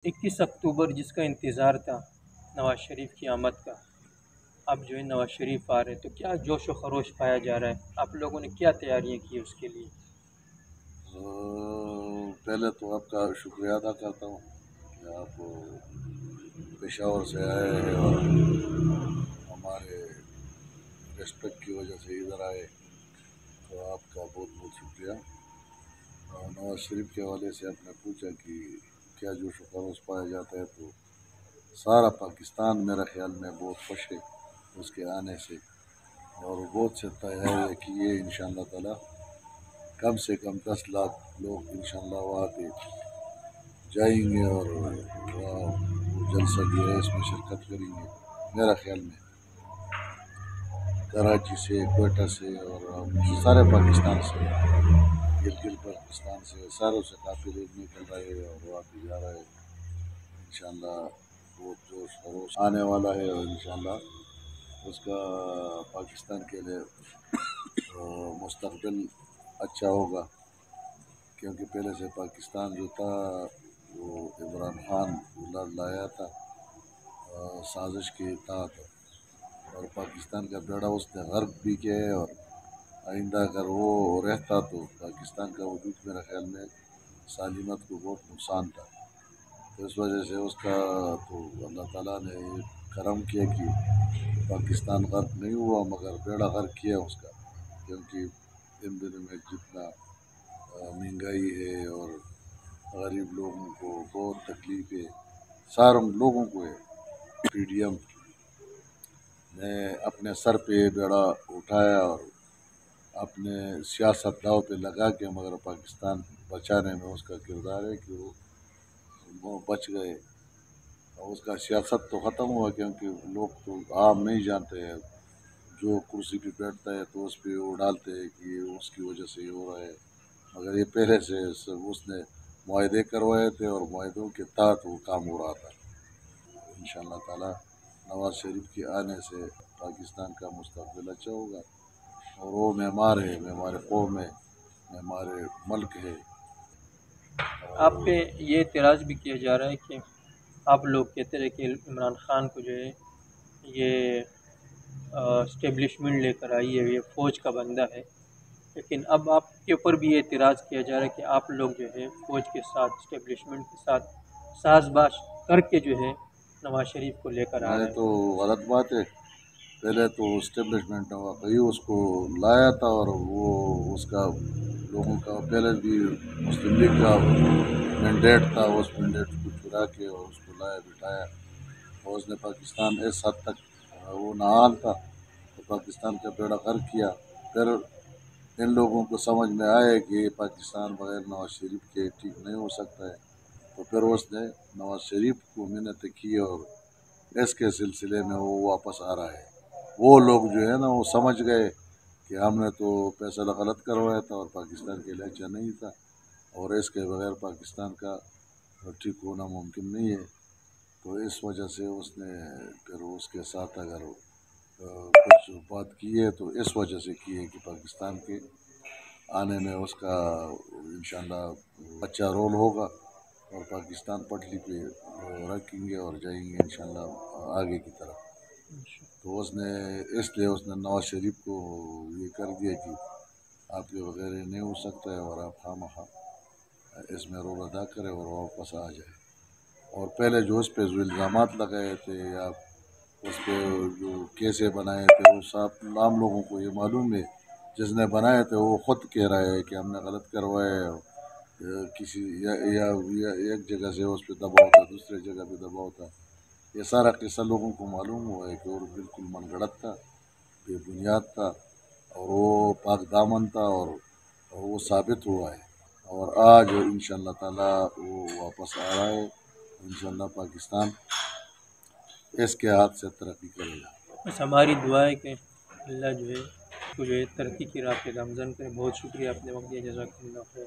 21 اکتوبر جس کا انتظار تھا نواز شریف کی آمد کا، اب جو ہے نواز شریف آ رہے تو کیا جوش و خروش پایا جا رہا ہے؟ آپ لوگوں نے کیا تیاریاں کی اس کے لیے؟ پہلے تو آپ کا شکریہ ادا کرتا ہوں کہ آپ پشاور سے آئے ہیں اور ہمارے ریسپیکٹ کی وجہ سے ادھر آئے، تو آپ کا بہت بہت شکریہ۔ نواز شریف کے حوالے سے آپ نے پوچھا کہ کیا جوش و خروش پایا جاتا ہے، تو سارا پاکستان میرا خیال میں بہت خوش ہے اس کے آنے سے، اور بہت سے تیاریاں کی ہے انشاءاللہ تعالی۔ کم سے کم 10 لاکھ لوگ انشاءاللہ وہاں پہ جائیں گے اور وہ جلسہ جو ہے اس میں شرکت کریں گے۔ میرا خیال میں کراچی سے، کوئٹہ سے اور سارے پاکستان سے، گلگت پاکستان سے، ساروں سے کافی لوگ نکل رہے ہیں اور وہاں پہ جا رہے ہیں۔ انشاءاللہ بہت جوش خروش آنے والا ہے، اور انشاءاللہ اس کا پاکستان کے لیے مستقبل اچھا ہوگا، کیونکہ پہلے سے پاکستان جو تھا وہ عمران خان لایا تھا سازش کے تحت، اور پاکستان کا بیڑا اس نے غرق بھی کیا ہے، اور آئندہ اگر وہ رہتا تو پاکستان کا وجود میرے خیال میں سالمیت کو بہت نقصان تھا۔ تو اس وجہ سے اس کا تو اللہ تعالیٰ نے کرم کیا کہ پاکستان غرق نہیں ہوا، مگر بیڑا غرق کیا اس کا، کیونکہ ان دنوں میں جتنا مہنگائی ہے اور غریب لوگوں کو بہت تکلیف ہے، سارے لوگوں کو ہے۔ پی ڈی ایم نے اپنے سر پہ یہ بیڑا اٹھایا اور اپنے سیاست داؤ پہ لگا کے، مگر پاکستان بچانے میں اس کا کردار ہے کہ وہ بچ گئے۔ اور اس کا سیاست تو ختم ہوا، کیونکہ لوگ تو عام نہیں جانتے ہیں، جو کرسی پہ بیٹھتا ہے تو اس پہ وہ ڈالتے ہیں کہ یہ اس کی وجہ سے یہ ہو رہا ہے، مگر یہ پہلے سے اس نے معاہدے کروائے تھے اور معاہدوں کے تحت وہ کام ہو رہا تھا۔ انشاءاللہ تعالی نواز شریف کے آنے سے پاکستان کا مستقبل اچھا ہوگا، اور وہ معمار ہے، معمار قوم ہے، معمار ملک ہے۔ آپ پہ یہ اعتراض بھی کیا جا رہا ہے کہ آپ لوگ کہتے رہے کہ عمران خان کو جو ہے یہ اسٹیبلشمنٹ لے کر آئی ہے، یہ فوج کا بندہ ہے، لیکن اب آپ کے اوپر بھی یہ اعتراض کیا جا رہا ہے کہ آپ لوگ جو ہے فوج کے ساتھ، اسٹیبلشمنٹ کے ساتھ ساز باز کر کے جو ہے نواز شریف کو لے کر آ یہ رہے تو ہیں۔ غلط بات ہے۔ پہلے تو اسٹیبلشمنٹ واقعی اس کو لایا تھا، اور وہ اس کا لوگوں کا پہلے بھی مسلم لیگ کا مینڈیٹ تھا، اس مینڈیٹ کو چرا کے اور اس کو لایا بٹھایا، اور اس نے پاکستان اس حد تک وہ نہال تھا تو پاکستان کا بیڑا غرق کیا۔ پھر ان لوگوں کو سمجھ میں آیا کہ یہ پاکستان بغیر نواز شریف کے ٹھیک نہیں ہو سکتا ہے، تو پھر اس نے نواز شریف کو محنت کی، اور اس کے سلسلے میں وہ واپس آ رہا ہے۔ وہ لوگ جو ہے نا وہ سمجھ گئے کہ ہم نے تو فیصلہ غلط کروایا تھا اور پاکستان کے لیے اچھا نہیں تھا، اور اس کے بغیر پاکستان کا ٹھیک ہونا ممکن نہیں ہے، تو اس وجہ سے اس نے پھر اس کے ساتھ اگر کچھ بات کی ہے تو اس وجہ سے کی ہے کہ پاکستان کے آنے میں اس کا انشاءاللہ اچھا رول ہوگا، اور پاکستان پٹری پہ رکھیں گے اور جائیں گے انشاءاللہ آگے کی طرف۔ تو اس لیے اس نے نواز شریف کو یہ کر دیا کہ آپ کے بغیر یہ نہیں ہو سکتا ہے، اور آپ خواہ اس میں رول ادا کریں اور واپس آ جائے۔ اور پہلے جو اس پہ جو الزامات لگائے تھے یا اس پہ جو کیسے بنائے تھے، وہ سب عام لوگوں کو یہ معلوم ہے، جس نے بنائے تھے وہ خود کہہ رہا ہے کہ ہم نے غلط کروایا ہے، کسی یا ایک جگہ سے اس پہ دباؤ تھا، دوسرے جگہ پہ دباؤ تھا، یہ سارا قصہ لوگوں کو معلوم ہوا ہے کہ وہ بالکل من گھڑت تھا، بے بنیاد تھا، اور وہ پاک دامن تھا، اور وہ ثابت ہوا ہے، اور آج انشاءاللہ تعالی وہ واپس آ رہا ہے۔ انشاءاللہ پاکستان اس کے ہاتھ سے ترقی کرے گا۔ بس ہماری دعا ہے کہ اللہ جو ہے اس کو جو ہے ترقی کی راہ پہ گامزن کرے۔ بہت شکریہ، آپ نے وقت دیا، جزاک اللہ خیر۔